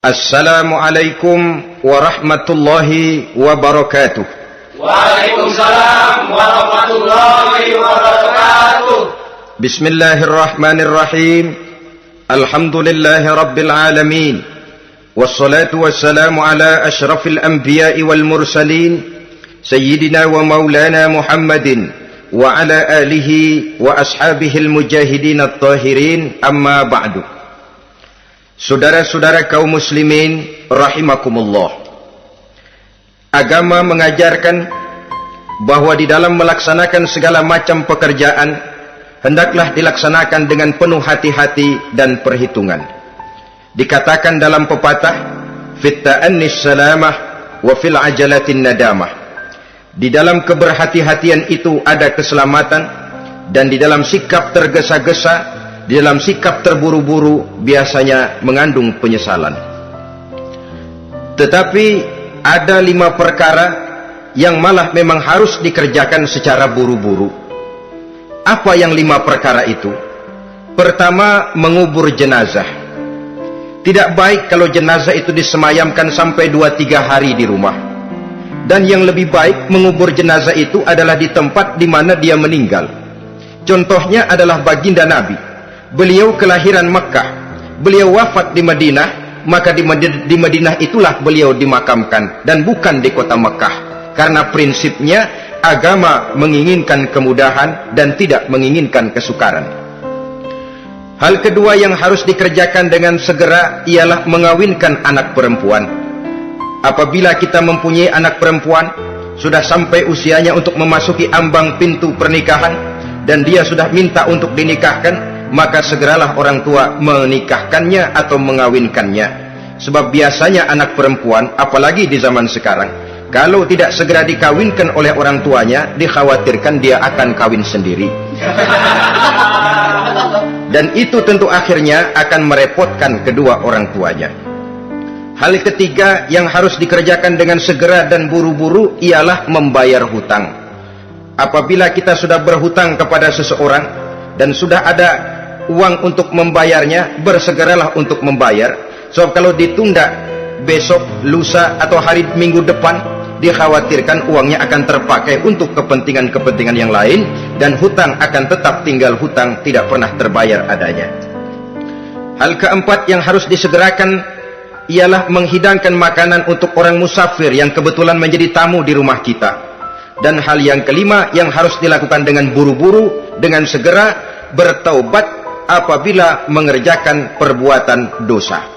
Assalamualaikum warahmatullahi wabarakatuh. Waalaikumsalam warahmatullahi wabarakatuh. Bismillahirrahmanirrahim. Alhamdulillahi rabbil alamin. Wassalatu wassalamu ala ashrafil anbiya'i wal mursalin, sayyidina wa maulana Muhammadin wa ala alihi wa ashabihil mujahidin at-tahirin, amma ba'du. Saudara-saudara kaum muslimin rahimakumullah, agama mengajarkan bahwa di dalam melaksanakan segala macam pekerjaan hendaklah dilaksanakan dengan penuh hati-hati dan perhitungan. Dikatakan dalam pepatah, fit ta'annis salamah wa fil ajalatin nadamah. Di dalam keberhati-hatian itu ada keselamatan, dan di dalam sikap tergesa-gesa, di dalam sikap terburu-buru biasanya mengandung penyesalan. Tetapi ada 5 perkara yang malah memang harus dikerjakan secara buru-buru. Apa yang 5 perkara itu? Pertama, mengubur jenazah. Tidak baik kalau jenazah itu disemayamkan sampai 2-3 hari di rumah. Dan yang lebih baik mengubur jenazah itu adalah di tempat di mana dia meninggal. Contohnya adalah baginda Nabi. Beliau kelahiran Mekah, beliau wafat di Madinah, maka di Madinah itulah beliau dimakamkan dan bukan di kota Mekah, karena prinsipnya agama menginginkan kemudahan dan tidak menginginkan kesukaran. Hal kedua yang harus dikerjakan dengan segera ialah mengawinkan anak perempuan. Apabila kita mempunyai anak perempuan, sudah sampai usianya untuk memasuki ambang pintu pernikahan, dan dia sudah minta untuk dinikahkan, maka segeralah orang tua menikahkannya atau mengawinkannya. Sebab biasanya anak perempuan, apalagi di zaman sekarang, kalau tidak segera dikawinkan oleh orang tuanya, dikhawatirkan dia akan kawin sendiri. Dan itu tentu akhirnya akan merepotkan kedua orang tuanya. Hal ketiga yang harus dikerjakan dengan segera dan buru-buru ialah membayar hutang. Apabila kita sudah berhutang kepada seseorang dan sudah ada uang untuk membayarnya, bersegeralah untuk membayar. Sebab kalau ditunda besok, lusa, atau hari minggu depan, dikhawatirkan uangnya akan terpakai untuk kepentingan-kepentingan yang lain, dan hutang akan tetap tinggal hutang, tidak pernah terbayar adanya. Hal keempat yang harus disegerakan ialah menghidangkan makanan untuk orang musafir yang kebetulan menjadi tamu di rumah kita. Dan hal yang kelima yang harus dilakukan dengan buru-buru, dengan segera bertaubat apabila mengerjakan perbuatan dosa.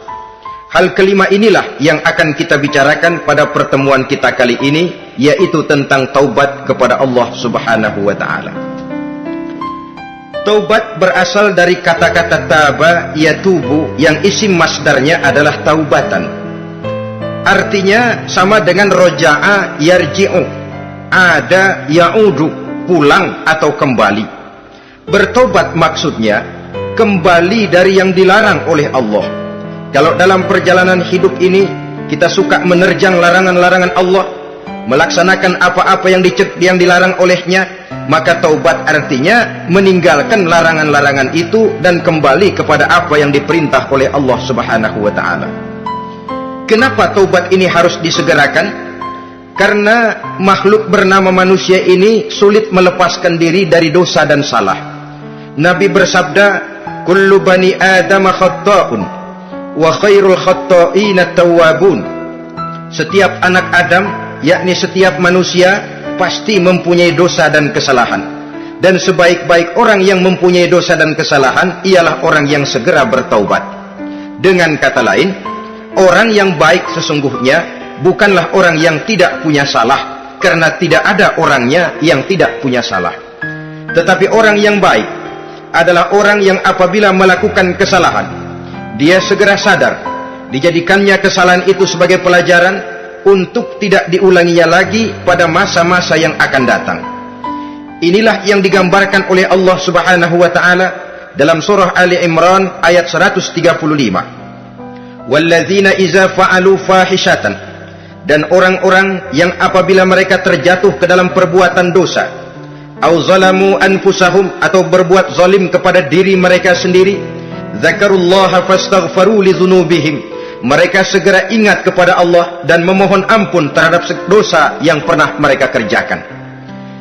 Hal kelima inilah yang akan kita bicarakan pada pertemuan kita kali ini, yaitu tentang taubat kepada Allah Subhanahu wa ta'ala. Taubat berasal dari kata-kata taba yatubu, yang isim masdarnya adalah taubatan. Artinya sama dengan roja'a yarji'u, ada ya'udu, pulang atau kembali. Bertobat maksudnya kembali dari yang dilarang oleh Allah. Kalau dalam perjalanan hidup ini kita suka menerjang larangan-larangan Allah, melaksanakan apa-apa yang dilarang olehnya, maka taubat artinya meninggalkan larangan-larangan itu dan kembali kepada apa yang diperintah oleh Allah Subhanahu wa ta'ala. Kenapa taubat ini harus disegerakan? Karena makhluk bernama manusia ini sulit melepaskan diri dari dosa dan salah. Nabi bersabda, kullu bani Adam khatta'un wa khairul khatta'ina tawwabun. Setiap anak Adam, yakni setiap manusia, pasti mempunyai dosa dan kesalahan. Dan sebaik-baik orang yang mempunyai dosa dan kesalahan ialah orang yang segera bertaubat. Dengan kata lain, orang yang baik sesungguhnya bukanlah orang yang tidak punya salah, karena tidak ada orangnya yang tidak punya salah. Tetapi orang yang baik adalah orang yang apabila melakukan kesalahan, dia segera sadar, dijadikannya kesalahan itu sebagai pelajaran untuk tidak diulanginya lagi pada masa-masa yang akan datang. Inilah yang digambarkan oleh Allah Subhanahu wa ta'ala dalam surah Ali Imran ayat 135. Walladzina iza fa'alu fahishatan, dan orang-orang yang apabila mereka terjatuh ke dalam perbuatan dosa, au zalamu anfusahum, atau berbuat zalim kepada diri mereka sendiri, zakarullaha fastaghfaru li dzunubihim, mereka segera ingat kepada Allah dan memohon ampun terhadap dosa yang pernah mereka kerjakan.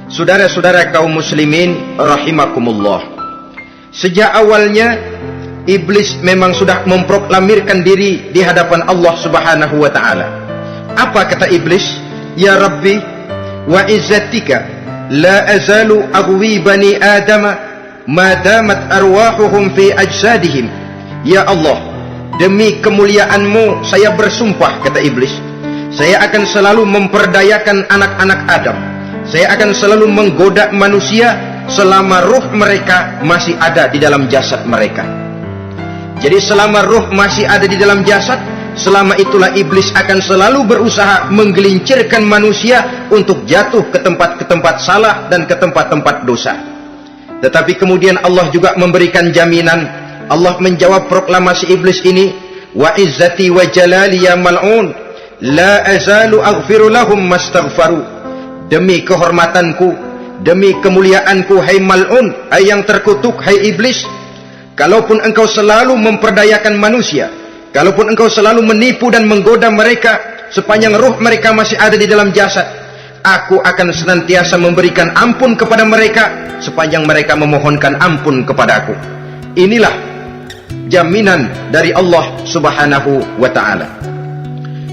Saudara-saudara kaum muslimin rahimakumullah, sejak awalnya iblis memang sudah memproklamirkan diri di hadapan Allah Subhanahu wa taala. Apa kata iblis? Ya Rabbi wa izzatika la azalu aghwi bani Adam ma damat arwahuhum fi ajsadihim. Ya Allah, demi kemuliaan-Mu saya bersumpah, kata iblis, saya akan selalu memperdayakan anak-anak Adam. Saya akan selalu menggoda manusia selama ruh mereka masih ada di dalam jasad mereka. Jadi selama ruh masih ada di dalam jasad, selama itulah iblis akan selalu berusaha menggelincirkan manusia untuk jatuh ke tempat-tempat salah dan ke tempat-tempat dosa. Tetapi kemudian Allah juga memberikan jaminan. Allah menjawab proklamasi iblis ini, wa izzati wa jalali ya mal'un la azalu aghfiru lahum mastaghfaru. Demi kehormatanku, demi kemuliaanku, hai mal'un, hai yang terkutuk, hai iblis, kalaupun engkau selalu memperdayakan manusia, kalaupun engkau selalu menipu dan menggoda mereka sepanjang ruh mereka masih ada di dalam jasad, aku akan senantiasa memberikan ampun kepada mereka sepanjang mereka memohonkan ampun kepadaku. Inilah jaminan dari Allah Subhanahu wa ta'ala.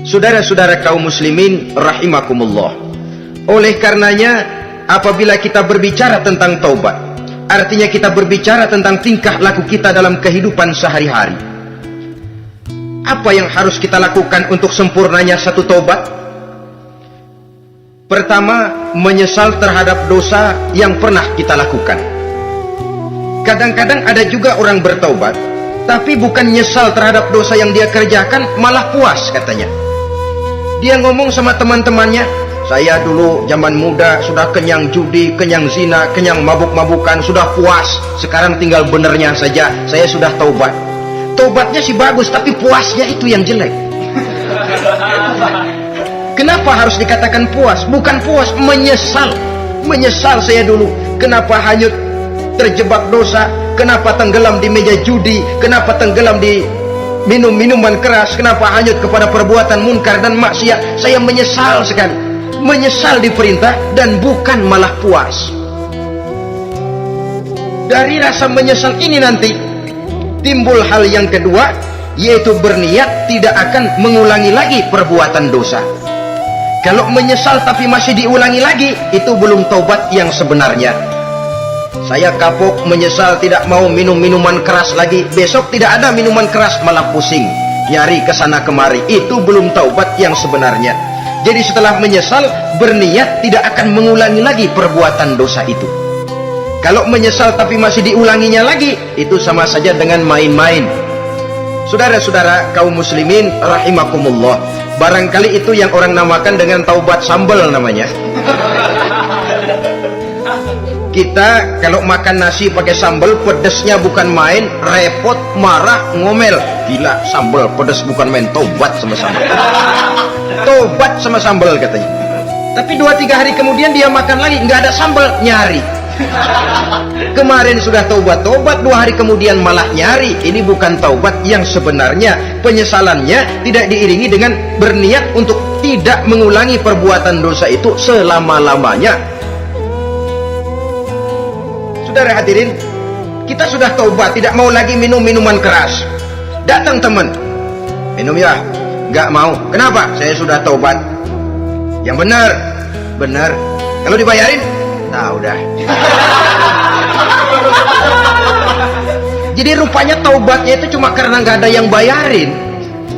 Saudara-saudara kaum muslimin rahimakumullah, oleh karenanya apabila kita berbicara tentang taubat, artinya kita berbicara tentang tingkah laku kita dalam kehidupan sehari-hari. Apa yang harus kita lakukan untuk sempurnanya satu taubat? Pertama, menyesal terhadap dosa yang pernah kita lakukan. Kadang-kadang ada juga orang bertaubat, tapi bukan nyesal terhadap dosa yang dia kerjakan, malah puas katanya. Dia ngomong sama teman-temannya, saya dulu zaman muda sudah kenyang judi, kenyang zina, kenyang mabuk-mabukan, sudah puas. Sekarang tinggal benernya saja, saya sudah taubat. Taubatnya sih bagus, tapi puasnya itu yang jelek. Kenapa harus dikatakan puas? Bukan puas, menyesal. Menyesal saya dulu. Kenapa hanyut terjebak dosa? Kenapa tenggelam di meja judi? Kenapa tenggelam di minum-minuman keras? Kenapa hanyut kepada perbuatan munkar dan maksiat? Saya menyesal sekali. Menyesal diperintah dan bukan malah puas. Dari rasa menyesal ini nanti timbul hal yang kedua, yaitu berniat tidak akan mengulangi lagi perbuatan dosa. Kalau menyesal tapi masih diulangi lagi, itu belum taubat yang sebenarnya. Saya kapok, menyesal, tidak mau minum minuman keras lagi, besok tidak ada minuman keras, malah pusing nyari kesana kemari, itu belum taubat yang sebenarnya. Jadi setelah menyesal, berniat tidak akan mengulangi lagi perbuatan dosa itu. Kalau menyesal tapi masih diulanginya lagi, itu sama saja dengan main-main. Saudara-saudara kaum muslimin rahimakumullah, barangkali itu yang orang namakan dengan taubat sambal namanya. Kita kalau makan nasi pakai sambal, pedesnya bukan main, repot, marah, ngomel. Gila, sambal pedes bukan main, taubat sama sambal. Taubat sama sambal katanya. Tapi 2-3 hari kemudian dia makan lagi, nggak ada sambal, nyari. Kemarin sudah taubat, 2 hari kemudian malah nyari. Ini bukan taubat yang sebenarnya. Penyesalannya tidak diiringi dengan berniat untuk tidak mengulangi perbuatan dosa itu selama-lamanya. Saudara hadirin, kita sudah taubat, tidak mau lagi minum minuman keras. Datang teman, minum ya? Nggak mau. Kenapa? Saya sudah taubat. Yang benar, benar. Kalau dibayarin, nah udah. Jadi rupanya taubatnya itu cuma karena nggak ada yang bayarin.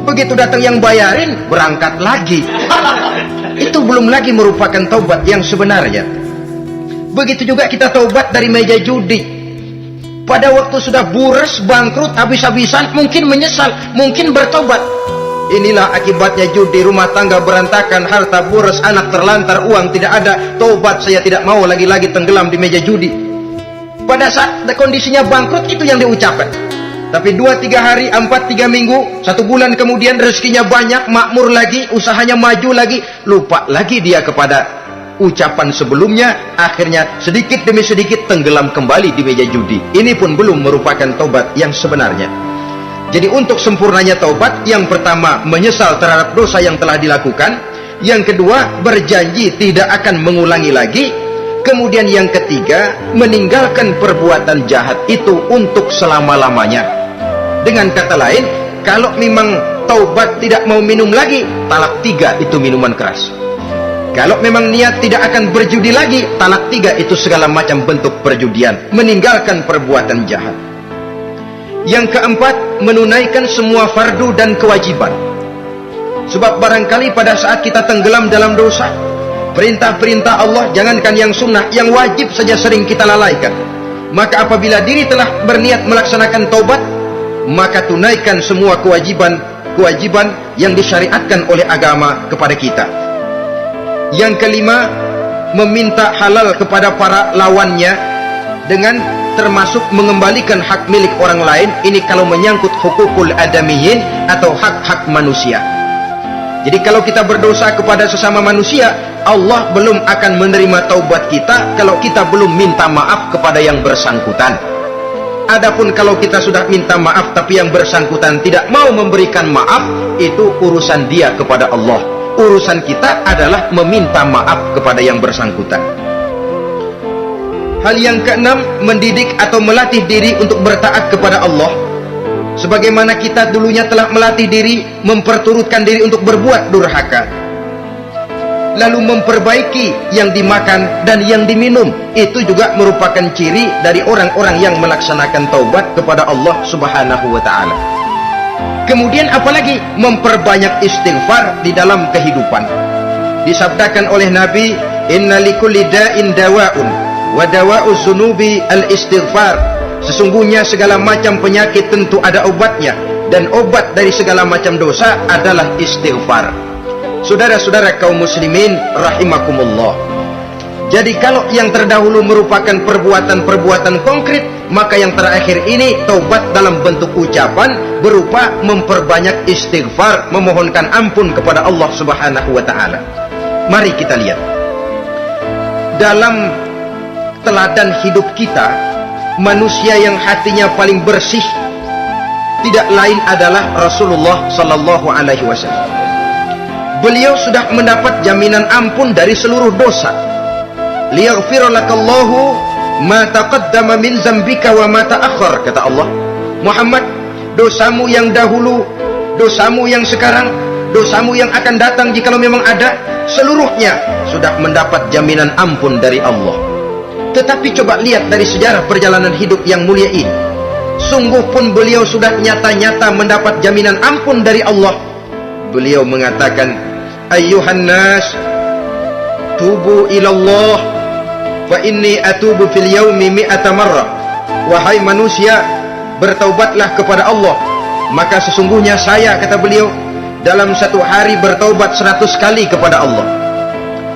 Begitu datang yang bayarin, berangkat lagi. Itu belum lagi merupakan taubat yang sebenarnya. Begitu juga kita taubat dari meja judi. Pada waktu sudah buras, bangkrut, habis-habisan, mungkin menyesal, mungkin bertobat. Inilah akibatnya judi, rumah tangga berantakan, harta buras, anak terlantar, uang tidak ada. Taubat, saya tidak mau lagi-lagi tenggelam di meja judi. Pada saat kondisinya bangkrut, itu yang diucapkan. Tapi 2-3 hari, 4-3 minggu, 1 bulan kemudian rezekinya banyak, makmur lagi, usahanya maju lagi, lupa lagi dia kepada ucapan sebelumnya, akhirnya sedikit demi sedikit tenggelam kembali di meja judi. Ini pun belum merupakan taubat yang sebenarnya. Jadi untuk sempurnanya taubat, yang pertama menyesal terhadap dosa yang telah dilakukan, yang kedua berjanji tidak akan mengulangi lagi, kemudian yang ketiga meninggalkan perbuatan jahat itu untuk selama-lamanya. Dengan kata lain, kalau memang taubat tidak mau minum lagi, talak 3 itu minuman keras. Kalau memang niat tidak akan berjudi lagi, talak 3 itu segala macam bentuk perjudian, meninggalkan perbuatan jahat. Yang keempat, menunaikan semua fardu dan kewajiban. Sebab barangkali pada saat kita tenggelam dalam dosa, perintah-perintah Allah, jangankan yang sunnah, yang wajib saja sering kita lalaikan. Maka apabila diri telah berniat melaksanakan taubat, maka tunaikan semua kewajiban yang disyariatkan oleh agama kepada kita. Yang kelima, meminta halal kepada para lawannya dengan termasuk mengembalikan hak milik orang lain. Ini kalau menyangkut hukukul adamiyin atau hak-hak manusia. Jadi kalau kita berdosa kepada sesama manusia, Allah belum akan menerima taubat kita kalau kita belum minta maaf kepada yang bersangkutan. Adapun kalau kita sudah minta maaf tapi yang bersangkutan tidak mau memberikan maaf, itu urusan dia kepada Allah. Urusan kita adalah meminta maaf kepada yang bersangkutan. Hal yang keenam, mendidik atau melatih diri untuk bertaat kepada Allah. Sebagaimana kita dulunya telah melatih diri, memperturutkan diri untuk berbuat durhaka. Lalu memperbaiki yang dimakan dan yang diminum. Itu juga merupakan ciri dari orang-orang yang melaksanakan taubat kepada Allah Subhanahu wa ta'ala. Kemudian apalagi? Memperbanyak istighfar di dalam kehidupan. Disabdakan oleh Nabi, inna likulli da'in dawa'un wa dawa'uz zunubi al-istighfar. Sesungguhnya segala macam penyakit tentu ada obatnya, dan obat dari segala macam dosa adalah istighfar. Saudara-saudara kaum muslimin rahimakumullah. Jadi kalau yang terdahulu merupakan perbuatan-perbuatan konkret, maka yang terakhir ini taubat dalam bentuk ucapan berupa memperbanyak istighfar, memohonkan ampun kepada Allah Subhanahu wa ta'ala. Mari kita lihat dalam teladan hidup kita, manusia yang hatinya paling bersih tidak lain adalah Rasulullah sallallahu alaihi wasallam. Beliau sudah mendapat jaminan ampun dari seluruh dosa. Liyaghfira lakallahu ma taqaddama min zambika wa ma ta'akhkhar, kata Allah. Muhammad, dosamu yang dahulu, dosamu yang sekarang, dosamu yang akan datang jikalau memang ada, seluruhnya sudah mendapat jaminan ampun dari Allah. Tetapi coba lihat dari sejarah perjalanan hidup yang mulia ini, sungguh pun beliau sudah nyata-nyata mendapat jaminan ampun dari Allah. Beliau mengatakan, ayyuhan nas tubu ilallah fa inni atubu fil yaumi mi'ata marrah. Wahai manusia, bertaubatlah kepada Allah, maka sesungguhnya saya, kata beliau, dalam satu hari bertaubat 100 kali kepada Allah.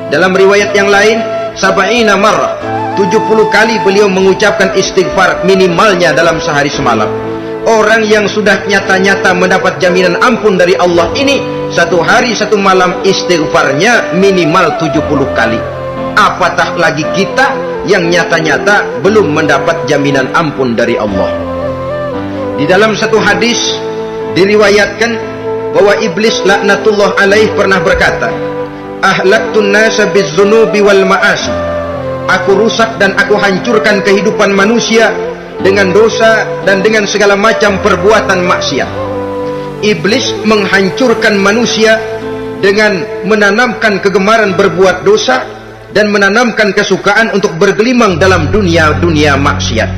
Dalam riwayat yang lain, sab'ina marrah, 70 kali beliau mengucapkan istighfar minimalnya dalam sehari semalam. Orang yang sudah nyata-nyata mendapat jaminan ampun dari Allah ini, satu hari satu malam istighfarnya minimal 70 kali. Apatah lagi kita yang nyata-nyata belum mendapat jaminan ampun dari Allah. Di dalam satu hadis diriwayatkan bahwa iblis laknatullah alaih pernah berkata, ahlaktun nasa bizzunubi wal ma'asi. Aku rusak dan aku hancurkan kehidupan manusia dengan dosa dan dengan segala macam perbuatan maksiat. Iblis menghancurkan manusia dengan menanamkan kegemaran berbuat dosa dan menanamkan kesukaan untuk bergelimang dalam dunia maksiat.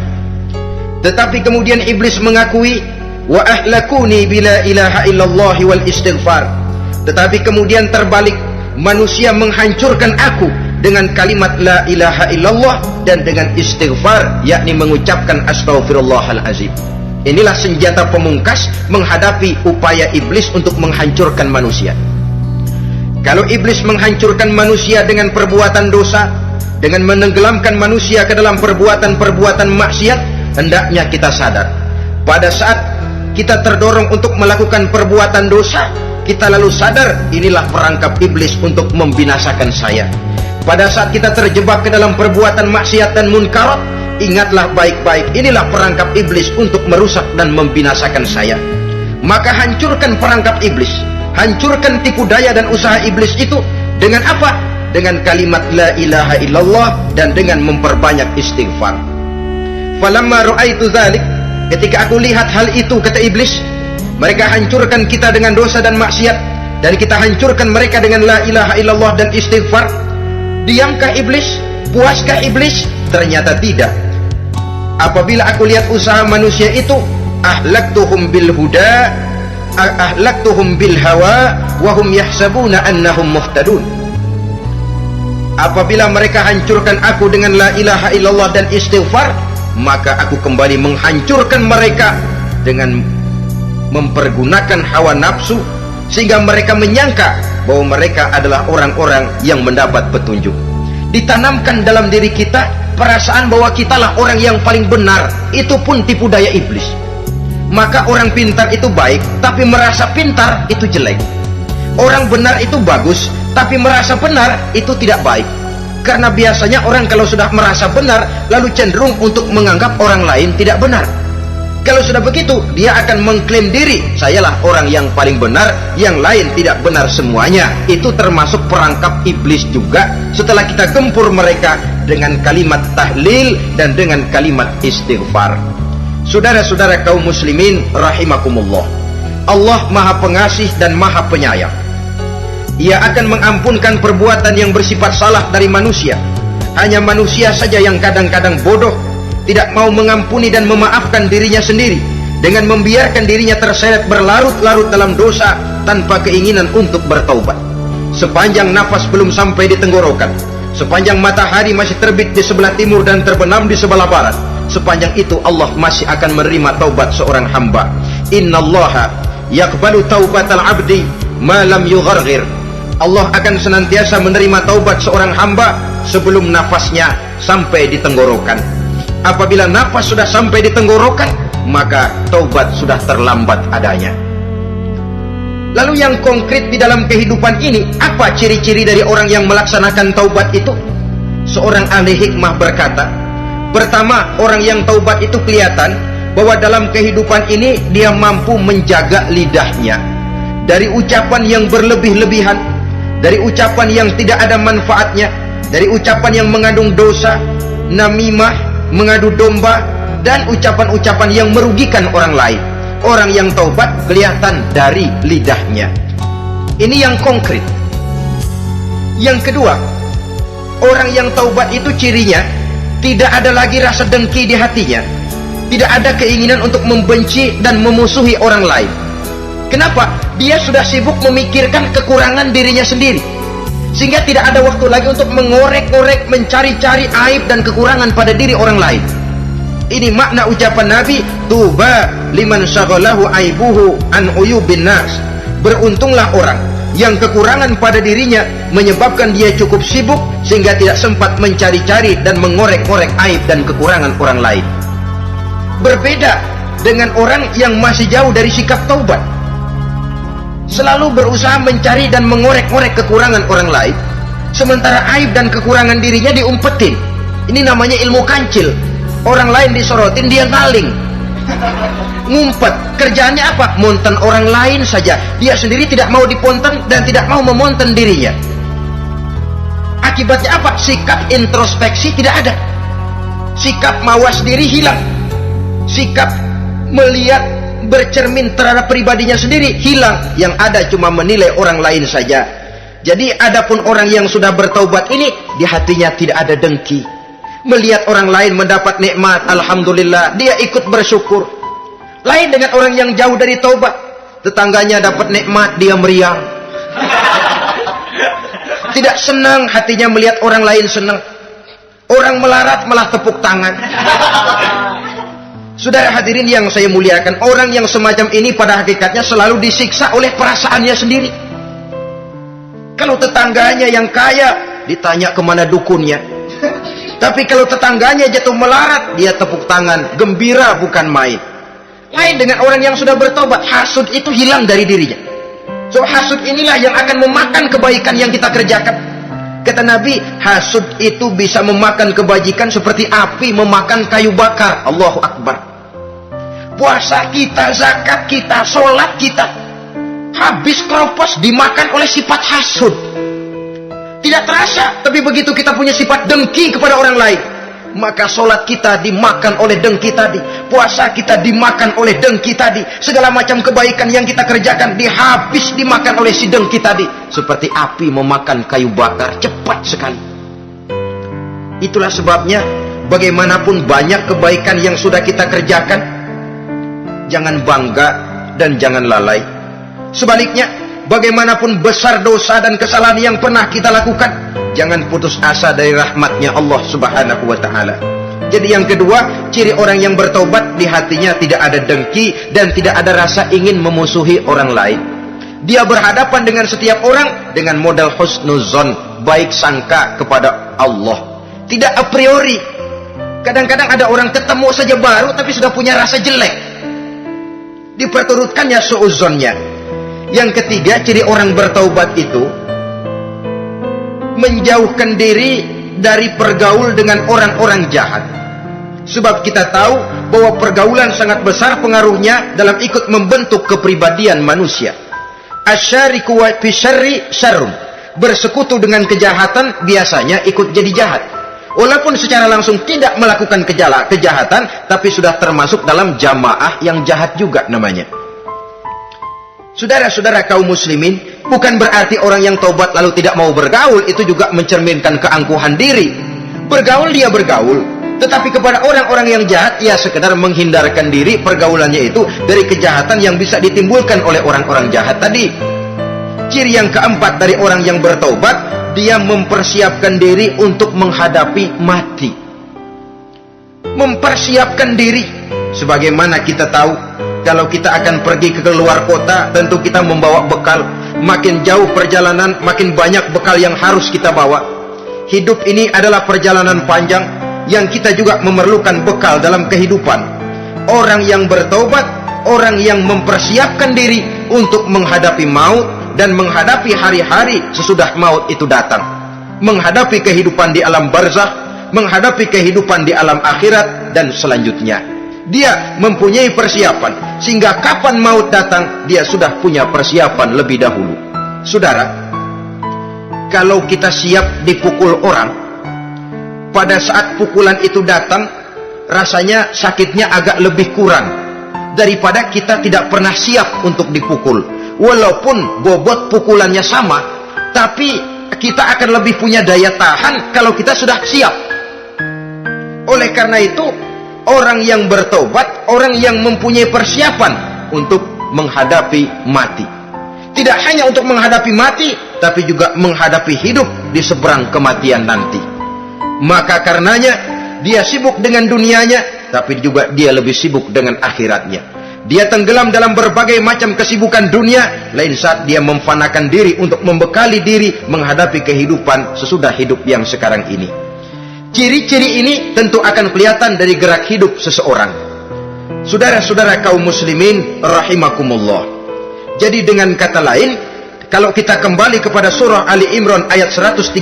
Tetapi kemudian iblis mengakui, wa ahlakuni bila ilaha illallah wal istighfar. Tetapi kemudian terbalik, manusia menghancurkan aku dengan kalimat la ilaha illallah dan dengan istighfar, yakni mengucapkan astaghfirullahalazim. Inilah senjata pemungkas menghadapi upaya iblis untuk menghancurkan manusia. Kalau iblis menghancurkan manusia dengan perbuatan dosa, dengan menenggelamkan manusia ke dalam perbuatan-perbuatan maksiat, hendaknya kita sadar, pada saat kita terdorong untuk melakukan perbuatan dosa, kita lalu sadar inilah perangkap iblis untuk membinasakan saya. Pada saat kita terjebak ke dalam perbuatan maksiat dan munkarat, ingatlah baik-baik, inilah perangkap iblis untuk merusak dan membinasakan saya. Maka hancurkan perangkap iblis, hancurkan tipu daya dan usaha iblis itu dengan apa? Dengan kalimat la ilaha illallah dan dengan memperbanyak istighfar. Falamma ra'aitu dzalik, ketika aku lihat hal itu, kata iblis, mereka hancurkan kita dengan dosa dan maksiat, dan kita hancurkan mereka dengan la ilaha illallah dan istighfar. Diamkah iblis? Puaskah iblis? Ternyata tidak. Apabila aku lihat usaha manusia itu, ahlaktuhum bil huda, ahlaktuhum bil hawa, wa hum yahsabuna annahum muhtadun. Apabila mereka hancurkan aku dengan la ilaha illallah dan istighfar, maka aku kembali menghancurkan mereka dengan mempergunakan hawa nafsu, sehingga mereka menyangka bahwa mereka adalah orang-orang yang mendapat petunjuk. Ditanamkan dalam diri kita perasaan bahwa kitalah orang yang paling benar, itu pun tipu daya iblis. Maka orang pintar itu baik, tapi merasa pintar itu jelek. Orang benar itu bagus, tapi merasa benar itu tidak baik. Karena biasanya orang kalau sudah merasa benar, lalu cenderung untuk menganggap orang lain tidak benar. Kalau sudah begitu, dia akan mengklaim diri, sayalah orang yang paling benar, yang lain tidak benar semuanya. Itu termasuk perangkap iblis juga, setelah kita gempur mereka dengan kalimat tahlil dan dengan kalimat istighfar. Saudara-saudara kaum muslimin rahimakumullah, Allah Maha Pengasih dan Maha Penyayang. Ia akan mengampunkan perbuatan yang bersifat salah dari manusia. Hanya manusia saja yang kadang-kadang bodoh, tidak mau mengampuni dan memaafkan dirinya sendiri, dengan membiarkan dirinya terseret berlarut-larut dalam dosa tanpa keinginan untuk bertaubat. Sepanjang nafas belum sampai di tenggorokan, sepanjang matahari masih terbit di sebelah timur dan terbenam di sebelah barat, sepanjang itu Allah masih akan menerima taubat seorang hamba. Innallaha yaqbalu taubatal abdi ma lam yugharghir. Allah akan senantiasa menerima taubat seorang hamba sebelum nafasnya sampai di tenggorokan. Apabila nafas sudah sampai di tenggorokan, maka taubat sudah terlambat adanya. Lalu yang konkret di dalam kehidupan ini, apa ciri-ciri dari orang yang melaksanakan taubat itu? Seorang ahli hikmah berkata, pertama, orang yang taubat itu kelihatan bahwa dalam kehidupan ini dia mampu menjaga lidahnya dari ucapan yang berlebih-lebihan, dari ucapan yang tidak ada manfaatnya, dari ucapan yang mengandung dosa, namimah, mengadu domba, dan ucapan-ucapan yang merugikan orang lain. Orang yang taubat kelihatan dari lidahnya. Ini yang konkret. Yang kedua, orang yang taubat itu cirinya tidak ada lagi rasa dengki di hatinya, tidak ada keinginan untuk membenci dan memusuhi orang lain. Kenapa? Dia sudah sibuk memikirkan kekurangan dirinya sendiri, sehingga tidak ada waktu lagi untuk mengorek-ngorek, mencari-cari aib dan kekurangan pada diri orang lain. Ini makna ucapan Nabi, tuba liman syaghalahu aibuhu an uyubin nas. Beruntunglah orang yang kekurangan pada dirinya menyebabkan dia cukup sibuk sehingga tidak sempat mencari-cari dan mengorek-ngorek aib dan kekurangan orang lain. Berbeda dengan orang yang masih jauh dari sikap taubat, selalu berusaha mencari dan mengorek-ngorek kekurangan orang lain, sementara aib dan kekurangan dirinya diumpetin. Ini namanya ilmu kancil. Orang lain disorotin, dia ngaling, ngumpet. Kerjaannya apa? Monten orang lain saja, dia sendiri tidak mau diponten dan tidak mau memonten dirinya. Akibatnya apa? Sikap introspeksi tidak ada, sikap mawas diri hilang, sikap melihat bercermin terhadap pribadinya sendiri hilang. Yang ada cuma menilai orang lain saja. Jadi adapun orang yang sudah bertaubat ini, di hatinya tidak ada dengki. Melihat orang lain mendapat nikmat, alhamdulillah, dia ikut bersyukur. Lain dengan orang yang jauh dari taubat, tetangganya dapat nikmat, dia meriang, tidak senang hatinya melihat orang lain senang. Orang melarat malah tepuk tangan. Saudara hadirin yang saya muliakan, orang yang semacam ini pada hakikatnya selalu disiksa oleh perasaannya sendiri. Kalau tetangganya yang kaya, ditanya kemana dukunnya. Tapi kalau tetangganya jatuh melarat, dia tepuk tangan, gembira bukan main. Lain dengan orang yang sudah bertobat, hasud itu hilang dari dirinya. So hasud inilah yang akan memakan kebaikan yang kita kerjakan. Kata Nabi, hasud itu bisa memakan kebajikan seperti api memakan kayu bakar. Allahu Akbar. puasa kita, zakat kita, sholat kita habis keropos dimakan oleh sifat hasud. Tidak terasa, tapi begitu kita punya sifat dengki kepada orang lain, maka sholat kita dimakan oleh dengki tadi, puasa kita dimakan oleh dengki tadi, segala macam kebaikan yang kita kerjakan dihabis dimakan oleh si dengki tadi, seperti api memakan kayu bakar, cepat sekali. Itulah sebabnya bagaimanapun banyak kebaikan yang sudah kita kerjakan, jangan bangga dan jangan lalai. Sebaliknya, bagaimanapun besar dosa dan kesalahan yang pernah kita lakukan, jangan putus asa dari rahmatnya Allah subhanahu wa ta'ala. Jadi yang kedua, ciri orang yang bertobat, di hatinya tidak ada dengki dan tidak ada rasa ingin memusuhi orang lain. Dia berhadapan dengan setiap orang dengan modal husnuzon, baik sangka kepada Allah, tidak a priori. Kadang-kadang ada orang ketemu saja baru tapi sudah punya rasa jelek, diperturutkannya suuzonnya. Yang ketiga, ciri orang bertaubat itu menjauhkan diri dari pergaul dengan orang-orang jahat. Sebab kita tahu bahwa pergaulan sangat besar pengaruhnya dalam ikut membentuk kepribadian manusia. Asyariku wa fi syarri syarrun. Bersekutu dengan kejahatan biasanya ikut jadi jahat. Walaupun secara langsung tidak melakukan kejahatan, tapi sudah termasuk dalam jamaah yang jahat juga namanya. Saudara-saudara kaum muslimin, bukan berarti orang yang taubat lalu tidak mau bergaul itu juga mencerminkan keangkuhan diri. Bergaul dia bergaul, tetapi kepada orang-orang yang jahat ia sekedar menghindarkan diri pergaulannya itu dari kejahatan yang bisa ditimbulkan oleh orang-orang jahat tadi. Ciri yang keempat dari orang yang bertaubat, dia mempersiapkan diri untuk menghadapi mati. Mempersiapkan diri, sebagaimana kita tahu, kalau kita akan pergi ke luar kota, tentu kita membawa bekal. Makin jauh perjalanan, makin banyak bekal yang harus kita bawa. Hidup ini adalah perjalanan panjang yang kita juga memerlukan bekal dalam kehidupan. Orang yang bertaubat, orang yang mempersiapkan diri untuk menghadapi maut dan menghadapi hari-hari sesudah maut itu datang. Menghadapi kehidupan di alam barzakh, menghadapi kehidupan di alam akhirat dan selanjutnya. Dia mempunyai persiapan sehingga kapan maut datang dia sudah punya persiapan lebih dahulu. Saudara, kalau kita siap dipukul orang, pada saat pukulan itu datang rasanya sakitnya agak lebih kurang daripada kita tidak pernah siap untuk dipukul. Walaupun bobot pukulannya sama, tapi kita akan lebih punya daya tahan kalau kita sudah siap. Oleh karena itu, orang yang bertobat, orang yang mempunyai persiapan untuk menghadapi mati. Tidak hanya untuk menghadapi mati, tapi juga menghadapi hidup di seberang kematian nanti. Maka karenanya, dia sibuk dengan dunianya, tapi juga dia lebih sibuk dengan akhiratnya. Dia tenggelam dalam berbagai macam kesibukan dunia, lain saat dia memfanakan diri untuk membekali diri menghadapi kehidupan sesudah hidup yang sekarang ini. Ciri-ciri ini tentu akan kelihatan dari gerak hidup seseorang. Saudara-saudara kaum muslimin rahimakumullah. Jadi dengan kata lain, kalau kita kembali kepada surah Ali Imran ayat 135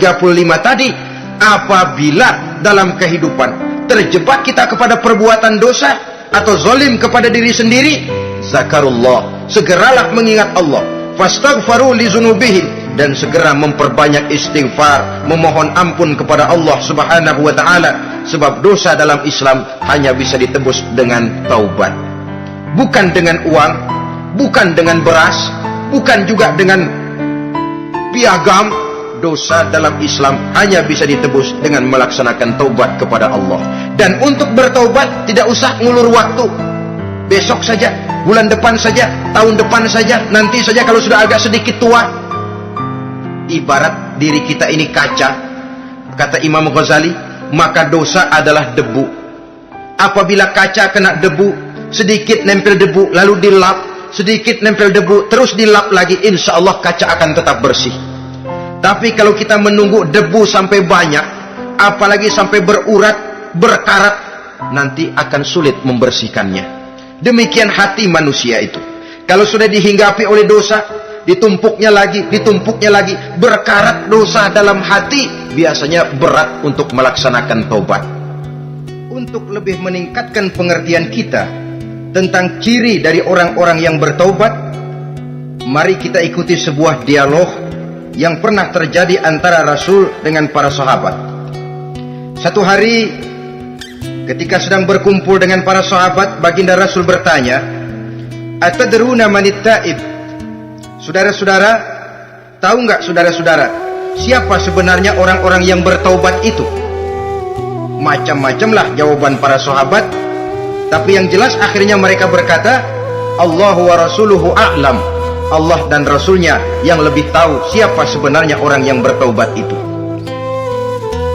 tadi, apabila dalam kehidupan terjebak kita kepada perbuatan dosa atau zalim kepada diri sendiri, zakarullah, segeralah mengingat Allah, fastaghfaru li dzunubihim, dan segera memperbanyak istighfar, memohon ampun kepada Allah subhanahu wa ta'ala. Sebab dosa dalam Islam hanya bisa ditebus dengan taubat, bukan dengan uang, bukan dengan beras, bukan juga dengan piagam. Dosa dalam Islam hanya bisa ditebus dengan melaksanakan taubat kepada Allah. Dan untuk bertaubat tidak usah ngulur waktu, besok saja, bulan depan saja, tahun depan saja, nanti saja kalau sudah agak sedikit tua. Ibarat diri kita ini kaca, kata Imam Ghazali, maka dosa adalah debu. Apabila kaca kena debu, sedikit nempel debu lalu dilap, sedikit nempel debu terus dilap lagi, insya Allah kaca akan tetap bersih. Tapi kalau kita menunggu debu sampai banyak, apalagi sampai berurat, berkarat, nanti akan sulit membersihkannya. Demikian hati manusia itu. Kalau sudah dihinggapi oleh dosa, ditumpuknya lagi, berkarat dosa dalam hati, biasanya berat untuk melaksanakan taubat. Untuk lebih meningkatkan pengertian kita tentang ciri dari orang-orang yang bertaubat, mari kita ikuti sebuah dialog yang pernah terjadi antara Rasul dengan para sahabat. Satu hari ketika sedang berkumpul dengan para sahabat, baginda Rasul bertanya, "Atadruna manit taib?" Saudara-saudara, tahu nggak saudara-saudara, siapa sebenarnya orang-orang yang bertaubat itu? Macam-macamlah jawaban para sahabat, tapi yang jelas akhirnya mereka berkata, Allahu wa rasuluhu a'lam. Allah dan Rasulnya yang lebih tahu siapa sebenarnya orang yang bertaubat itu.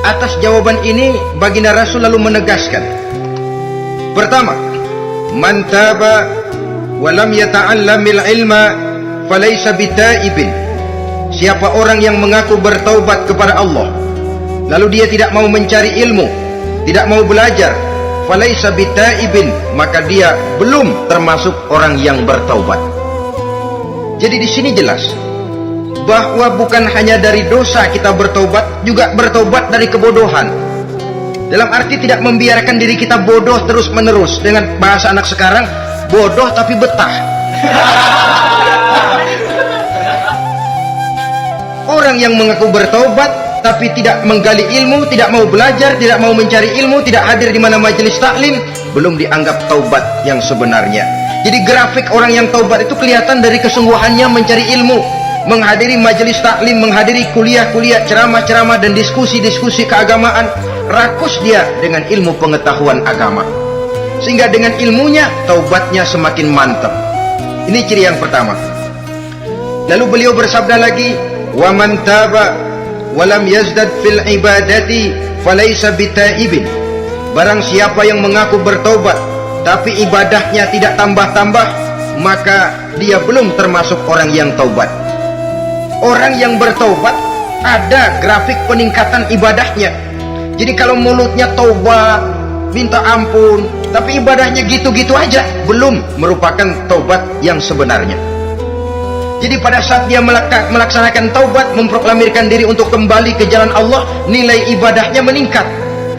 Atas jawaban ini, baginda Rasul lalu menegaskan, pertama, man taba wa lam yata'allamil ilma falaysa bitaibin. Siapa orang yang mengaku bertaubat kepada Allah, lalu dia tidak mau mencari ilmu, tidak mau belajar, falaysa bitaibin, maka dia belum termasuk orang yang bertaubat. Jadi di sini jelas bahwa bukan hanya dari dosa kita bertaubat, juga bertaubat dari kebodohan. Dalam arti tidak membiarkan diri kita bodoh terus menerus. Dengan bahasa anak sekarang, bodoh tapi betah. Orang yang mengaku bertaubat tapi tidak menggali ilmu, tidak mau belajar, tidak mau mencari ilmu, tidak hadir di mana majelis taklim, belum dianggap taubat yang sebenarnya. Jadi grafik orang yang taubat itu kelihatan dari kesungguhannya mencari ilmu, menghadiri majelis taklim, menghadiri kuliah-kuliah, ceramah-ceramah dan diskusi-diskusi keagamaan. Rakus dia dengan ilmu pengetahuan agama, sehingga dengan ilmunya taubatnya semakin mantap. Ini ciri yang pertama. Lalu beliau bersabda lagi, wa man taba wa lam yazdad fil ibadati falaysa bitaibin. Barang siapa yang mengaku bertaubat tapi ibadahnya tidak tambah-tambah, maka dia belum termasuk orang yang taubat. Orang yang bertaubat ada grafik peningkatan ibadahnya. Jadi kalau mulutnya taubat, minta ampun, tapi ibadahnya gitu-gitu aja, belum merupakan taubat yang sebenarnya. Jadi pada saat dia melaksanakan taubat, memproklamirkan diri untuk kembali ke jalan Allah, nilai ibadahnya meningkat.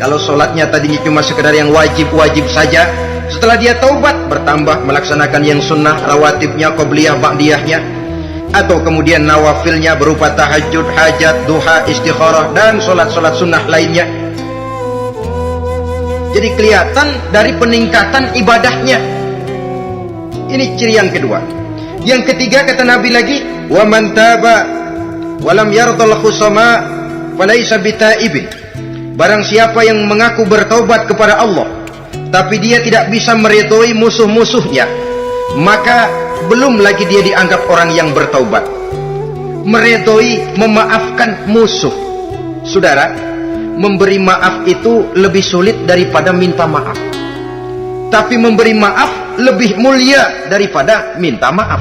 Kalau sholatnya tadinya cuma sekedar yang wajib-wajib saja, setelah dia taubat bertambah melaksanakan yang sunnah, rawatibnya, qobliyah, ba'diyahnya, atau kemudian nawafilnya berupa tahajud, hajat, duha, istikharah, dan sholat-sholat sunnah lainnya. Jadi kelihatan dari peningkatan ibadahnya. Ini ciri yang kedua. Yang ketiga kata Nabi lagi, wa man taba wa lam yardal khusama falaysa bitaibin. Barang siapa yang mengaku bertaubat kepada Allah tapi dia tidak bisa meridhoi musuh-musuhnya, maka belum lagi dia dianggap orang yang bertaubat. Meridhoi, memaafkan musuh. Saudara, memberi maaf itu lebih sulit daripada minta maaf. Tapi memberi maaf lebih mulia daripada minta maaf.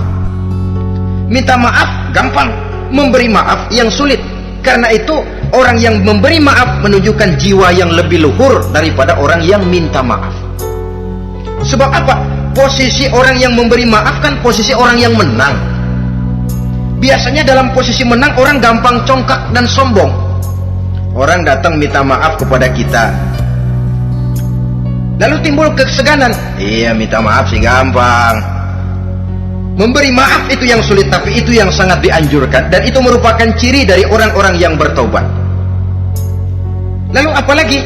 Minta maaf gampang, memberi maaf yang sulit. Karena itu orang yang memberi maaf menunjukkan jiwa yang lebih luhur daripada orang yang minta maaf. Sebab apa? Posisi orang yang memberi maaf kan posisi orang yang menang. Biasanya dalam posisi menang orang gampang congkak dan sombong. Orang datang minta maaf kepada kita, lalu timbul keseganan. Iya, minta maaf sih gampang. Memberi maaf itu yang sulit, tapi itu yang sangat dianjurkan, dan itu merupakan ciri dari orang-orang yang bertaubat. Lalu apalagi?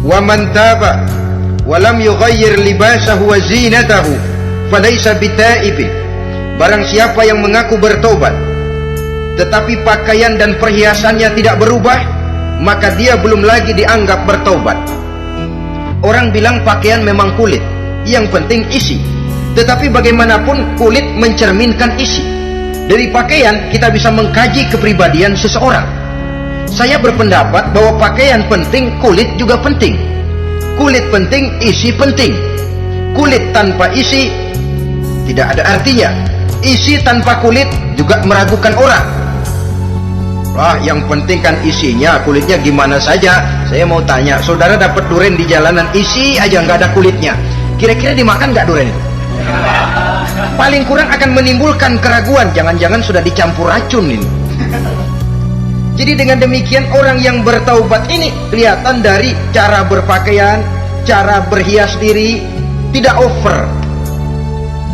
Wa man taba wa lam yughayyir libasahu wa zinatahu falaysa bitaibin. Barang siapa yang mengaku bertaubat tetapi pakaian dan perhiasannya tidak berubah, maka dia belum lagi dianggap bertaubat. Orang bilang pakaian memang kulit, yang penting isi. Tetapi bagaimanapun kulit mencerminkan isi. Dari pakaian kita bisa mengkaji kepribadian seseorang. Saya berpendapat bahwa pakaian penting, kulit juga penting. Kulit penting, isi penting. Kulit tanpa isi tidak ada artinya. Isi tanpa kulit juga meragukan orang. Wah, yang penting kan isinya, kulitnya gimana saja. Saya mau tanya, saudara dapat durian di jalanan, isi aja nggak ada kulitnya, kira-kira dimakan nggak durian itu? Paling kurang akan menimbulkan keraguan, jangan-jangan sudah dicampur racun ini. Jadi dengan demikian orang yang bertaubat ini kelihatan dari cara berpakaian, cara berhias diri, tidak over.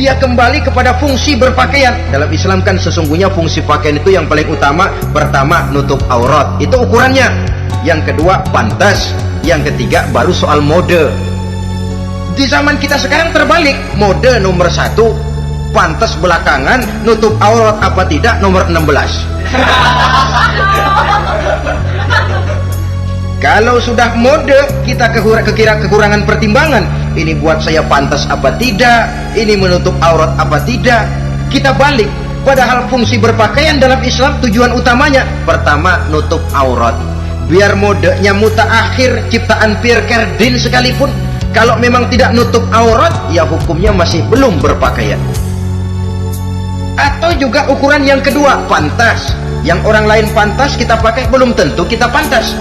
Dia kembali kepada fungsi berpakaian. Dalam Islam kan sesungguhnya fungsi pakaian itu yang paling utama. Pertama, nutup aurat, itu ukurannya. Yang kedua, pantas. Yang ketiga, baru soal mode. Di zaman kita sekarang terbalik. Mode nomor 1, pantas belakangan, nutup aurat apa tidak nomor 16. Kalau sudah mode, kita kekurangan pertimbangan. Ini buat saya pantas apa tidak, ini menutup aurat apa tidak. Kita balik. Padahal fungsi berpakaian dalam Islam tujuan utamanya pertama, nutup aurat. Biar modenya mutaakhir, ciptaan Pierre Cardin sekalipun, kalau memang tidak nutup aurat, ya hukumnya masih belum berpakaian. Atau juga ukuran yang kedua, pantas. Yang orang lain pantas kita pakai, belum tentu kita pantas.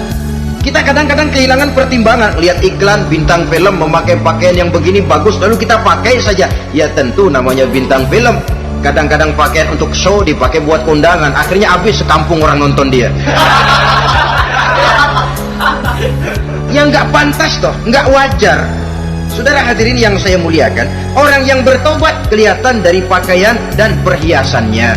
Kita kadang-kadang kehilangan pertimbangan. Lihat iklan bintang film memakai pakaian yang begini bagus, lalu kita pakai saja. Ya tentu namanya bintang film. Kadang-kadang pakaian untuk show dipakai buat kondangan, akhirnya habis sekampung orang nonton dia. Yang nggak pantas toh, nggak wajar. Saudara hadirin yang saya muliakan, orang yang bertobat kelihatan dari pakaian dan perhiasannya.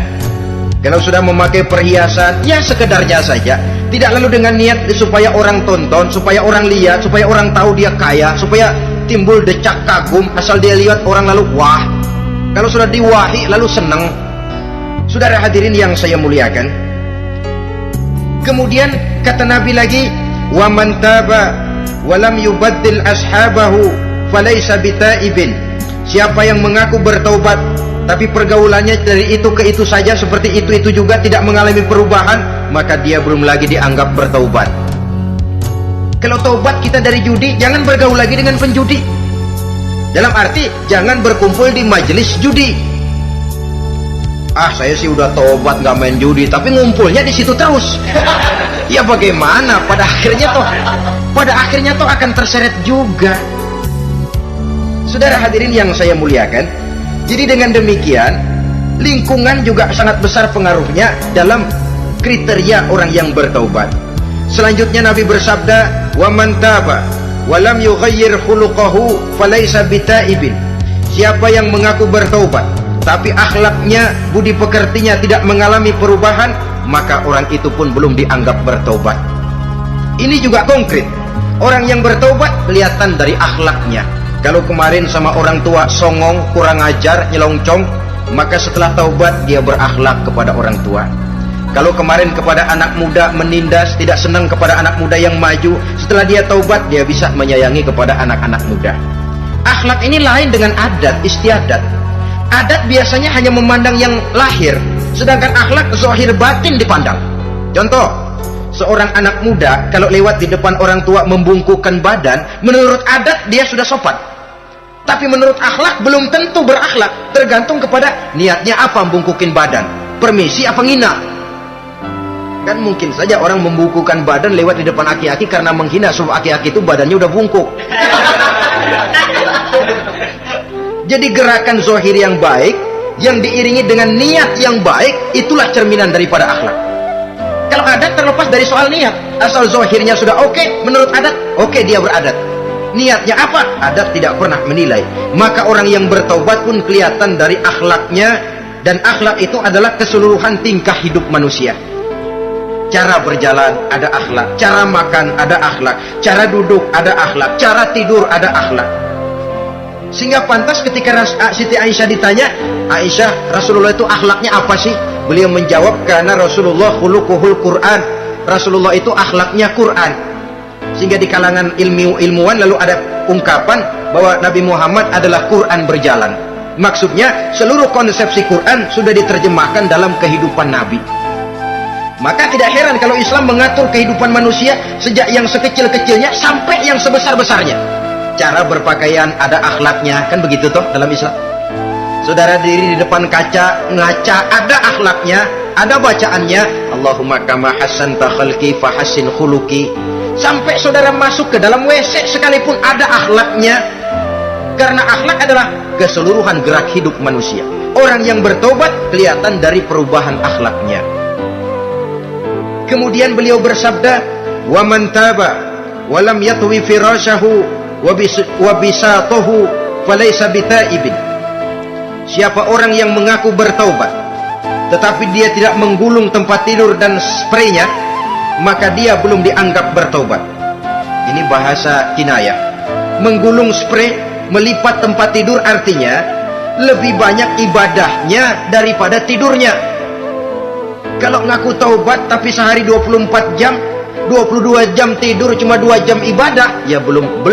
Kalau sudah memakai perhiasan, ya sekedarnya saja. Tidak lalu dengan niat supaya orang tonton, supaya orang lihat, supaya orang tahu dia kaya, supaya timbul decak kagum, asal dia lihat orang lalu wah. Kalau sudah diwahi lalu senang. Saudara hadirin yang saya muliakan. Kemudian kata Nabi lagi, "Wa man taba wa lam yubaddil ashabahu falaysa bitaibin." Siapa yang mengaku bertaubat tapi pergaulannya dari itu ke itu saja, seperti itu juga, tidak mengalami perubahan, maka dia belum lagi dianggap bertaubat. Kalau taubat kita dari judi, jangan bergaul lagi dengan penjudi. Dalam arti jangan berkumpul di majelis judi. Ah, saya sih udah taubat nggak main judi, tapi ngumpulnya di situ terus. Ya bagaimana? Pada akhirnya toh akan terseret juga. Saudara hadirin yang saya muliakan, jadi dengan demikian lingkungan juga sangat besar pengaruhnya dalam kriteria orang yang bertaubat. Selanjutnya Nabi bersabda, "Wa man taba wa lam yughayyir khuluquhu falaysa bitaibin." Siapa yang mengaku bertaubat tapi akhlaknya, budi pekertinya tidak mengalami perubahan, maka orang itu pun belum dianggap bertaubat. Ini juga konkret. Orang yang bertaubat kelihatan dari akhlaknya. Kalau kemarin sama orang tua songong, kurang ajar, nyelongcong, maka setelah taubat dia berakhlak kepada orang tua. Kalau kemarin kepada anak muda menindas, tidak senang kepada anak muda yang maju, setelah dia taubat dia bisa menyayangi kepada anak-anak muda. Akhlak ini lain dengan adat istiadat. Adat biasanya hanya memandang yang lahir, sedangkan akhlak zahir batin dipandang. Contoh, seorang anak muda kalau lewat di depan orang tua membungkukkan badan, menurut adat dia sudah sopan. Tapi menurut akhlak belum tentu berakhlak, tergantung kepada niatnya apa membungkukin badan, permisi apa ngina. Kan mungkin saja orang membungkukkan badan lewat di depan aki-aki karena menghina, sebab aki-aki itu badannya udah bungkuk. Jadi gerakan zahir yang baik yang diiringi dengan niat yang baik, itulah cerminan daripada akhlak. Kalau adat terlepas dari soal niat, asal zahirnya sudah oke, menurut adat oke, dia beradat. Niatnya apa? Adat tidak pernah menilai. Maka orang yang bertaubat pun kelihatan dari akhlaknya, dan akhlak itu adalah keseluruhan tingkah hidup manusia. Cara berjalan ada akhlak, cara makan ada akhlak, cara duduk ada akhlak, cara tidur ada akhlak. Sehingga pantas ketika Siti Aisyah ditanya, "Aisyah, Rasulullah itu akhlaknya apa sih?" Beliau menjawab, "Karena Rasulullah khuluquhul Quran." Rasulullah itu akhlaknya Quran. Sehingga di kalangan ilmuwan lalu ada ungkapan bahwa Nabi Muhammad adalah Quran berjalan. Maksudnya seluruh konsepsi Quran sudah diterjemahkan dalam kehidupan Nabi. Maka tidak heran kalau Islam mengatur kehidupan manusia sejak yang sekecil-kecilnya sampai yang sebesar-besarnya. Cara berpakaian ada akhlaknya, kan begitu toh dalam Islam. Saudara diri di depan kaca ngaca, ada akhlaknya, ada bacaannya, Allahumma kama hassanta khalqi fahassin khuluqi. Sampai saudara masuk ke dalam WC sekalipun ada akhlaknya. Karena akhlak adalah keseluruhan gerak hidup manusia. Orang yang bertobat kelihatan dari perubahan akhlaknya. Kemudian beliau bersabda, "Wa man taba wa lam yatwi firashahu wa bisatahu falaysa bitaibin. Siapa orang yang mengaku bertaubat tetapi dia tidak menggulung tempat tidur dan spraynya, maka dia belum dianggap bertaubat. Ini bahasa kinayah. Menggulung spray, melipat tempat tidur artinya lebih banyak ibadahnya daripada tidurnya. Kalau ngaku taubat tapi sehari 24 jam, 22 jam tidur, cuma 2 jam ibadah, ya belum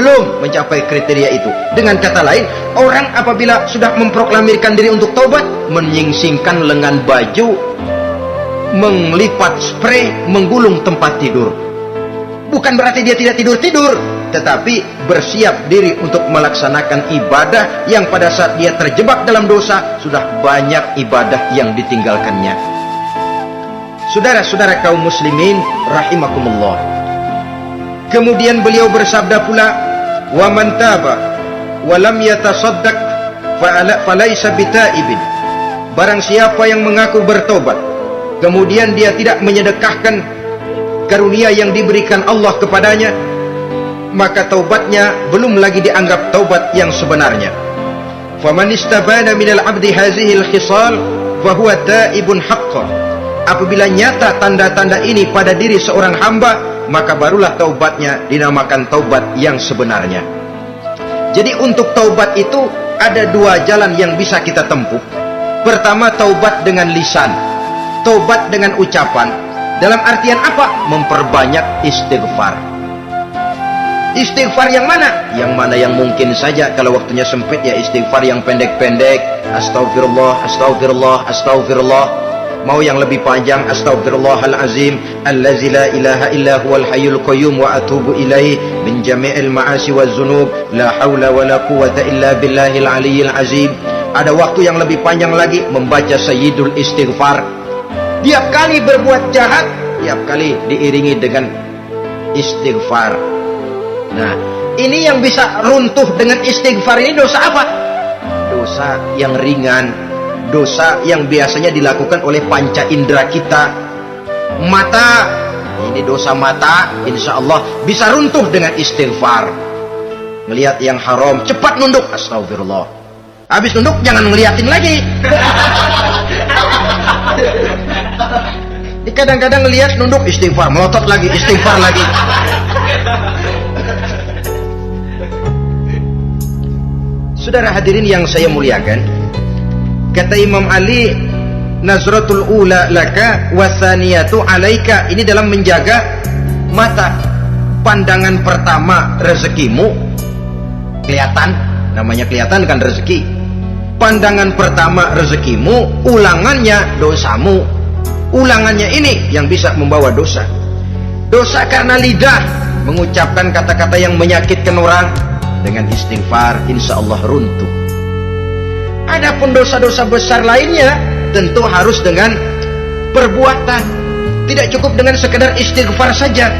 mencapai kriteria itu. Dengan kata lain, orang apabila sudah memproklamirkan diri untuk taubat, menyingsingkan lengan baju, melipat spray, menggulung tempat tidur. Bukan berarti dia tidak tidur-tidur, tetapi bersiap diri untuk melaksanakan ibadah yang pada saat dia terjebak dalam dosa, sudah banyak ibadah yang ditinggalkannya. Saudara-saudara kaum muslimin rahimakumullah. Kemudian beliau bersabda pula, wa man taba wa lam yatasaddaq falaysa bitaibin. Barang siapa yang mengaku bertobat kemudian dia tidak menyedekahkan karunia yang diberikan Allah kepadanya, maka taubatnya belum lagi dianggap taubat yang sebenarnya. Faman istabana minal abdi hazihi al-khisal fahuwa taibun haqqan. Apabila nyata tanda-tanda ini pada diri seorang hamba, maka barulah taubatnya dinamakan taubat yang sebenarnya. Jadi untuk taubat itu ada 2 jalan yang bisa kita tempuh. Pertama, taubat dengan lisan, taubat dengan ucapan. Dalam artian apa? Memperbanyak istighfar. Istighfar yang mana? Yang mana yang mungkin saja. Kalau waktunya sempit, ya istighfar yang pendek-pendek. Astaghfirullah, astaghfirullah, astaghfirullah. Mau yang lebih panjang, astaghfirullahalazim allazi la ilaha illa huwal hayyul qayyum wa atubu ilaihi min jami'il ma'asi waz dzunub la haula wala quwwata illa billahil aliyyil azim. Ada waktu yang lebih panjang lagi, membaca sayyidul istighfar. Tiap kali berbuat jahat, tiap kali diiringi dengan istighfar. Nah, ini yang bisa runtuh dengan istighfar ini dosa apa? Dosa yang ringan, dosa yang biasanya dilakukan oleh panca indera kita. Mata, ini dosa mata, insya Allah bisa runtuh dengan istighfar. Melihat yang haram, cepat nunduk, astagfirullah. Habis nunduk, jangan ngeliatin lagi. Kadang-kadang ngeliat nunduk, istighfar, melotot lagi, istighfar lagi. Saudara hadirin yang saya muliakan, kata Imam Ali, nazratul ula laka wasaniyatu alaika. Ini dalam menjaga mata. Pandangan pertama rezekimu, kelihatan, namanya kelihatan kan rezeki. Pandangan pertama rezekimu, ulangannya dosamu. Ulangannya ini yang bisa membawa dosa. Dosa karena lidah, mengucapkan kata-kata yang menyakitkan orang. Dengan istighfar, insya Allah runtuh. Adapun dosa-dosa besar lainnya tentu harus dengan perbuatan. Tidak cukup dengan sekedar istighfar saja.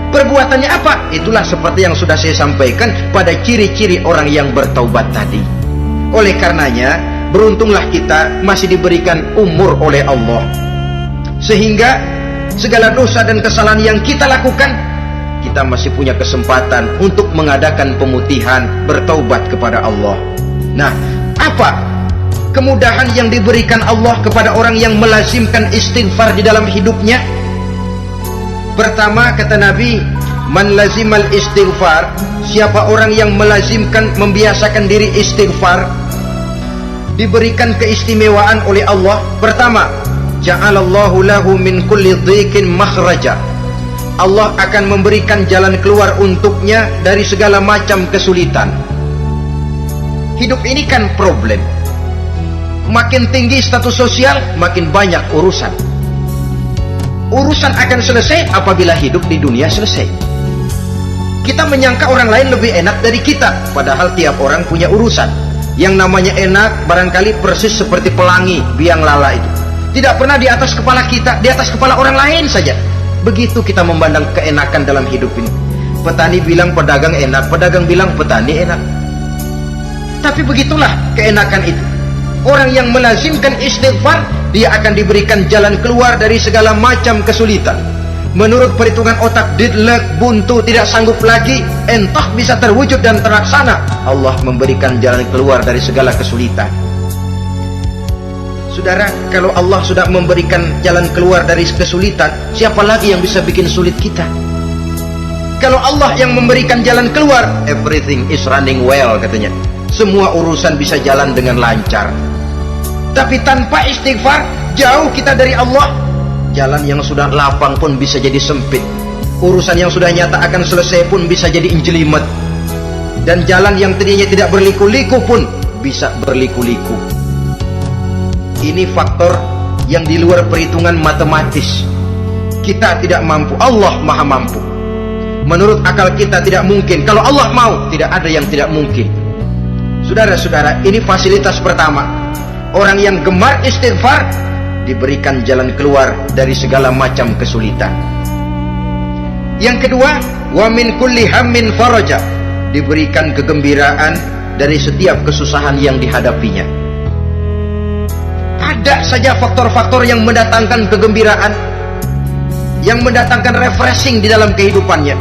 Perbuatannya apa? Itulah seperti yang sudah saya sampaikan pada ciri-ciri orang yang bertaubat tadi. Oleh karenanya, beruntunglah kita masih diberikan umur oleh Allah, sehingga segala dosa dan kesalahan yang kita lakukan, kita masih punya kesempatan untuk mengadakan pemutihan, bertaubat kepada Allah. Nah, apa kemudahan yang diberikan Allah kepada orang yang melazimkan istighfar di dalam hidupnya? Pertama, kata Nabi, man lazimal istighfar, siapa orang yang melazimkan, membiasakan diri istighfar, diberikan keistimewaan oleh Allah. Pertama, ja'alallahu lahu min kulli dhiqin makhraja. Allah akan memberikan jalan keluar untuknya dari segala macam kesulitan. Hidup ini kan problem. Makin tinggi status sosial, makin banyak urusan. Urusan akan selesai apabila hidup di dunia selesai. Kita menyangka orang lain lebih enak dari kita, padahal tiap orang punya urusan. Yang namanya enak barangkali persis seperti pelangi biang lala itu. Tidak pernah di atas kepala kita, di atas kepala orang lain saja. Begitu kita memandang keenakan dalam hidup ini. Petani bilang pedagang enak, pedagang bilang petani enak. Tapi begitulah keenakan itu. Orang yang melazimkan istighfar, dia akan diberikan jalan keluar dari segala macam kesulitan. menurut perhitungan otak didlek, buntu, tidak sanggup lagi, entah bisa terwujud dan terlaksana, Allah memberikan jalan keluar dari segala kesulitan. Saudara, kalau Allah sudah memberikan jalan keluar dari kesulitan, siapa lagi yang bisa bikin sulit kita? Kalau Allah yang memberikan jalan keluar, everything is running well katanya. Semua urusan bisa jalan dengan lancar. Tapi tanpa istighfar, jauh kita dari Allah. Jalan yang sudah lapang pun bisa jadi sempit. Urusan yang sudah nyata akan selesai pun bisa jadi injelimet. Dan jalan yang tadinya tidak berliku-liku pun bisa berliku-liku. Ini faktor yang di luar perhitungan matematis. Kita tidak mampu, Allah maha mampu. Menurut akal kita tidak mungkin. Kalau Allah mau, tidak ada yang tidak mungkin. Saudara-saudara, ini fasilitas pertama. Orang yang gemar istighfar diberikan jalan keluar dari segala macam kesulitan. Yang kedua, wa min kulli hammin faraja, diberikan kegembiraan dari setiap kesusahan yang dihadapinya. Ada saja faktor-faktor yang mendatangkan kegembiraan, yang mendatangkan refreshing di dalam kehidupannya,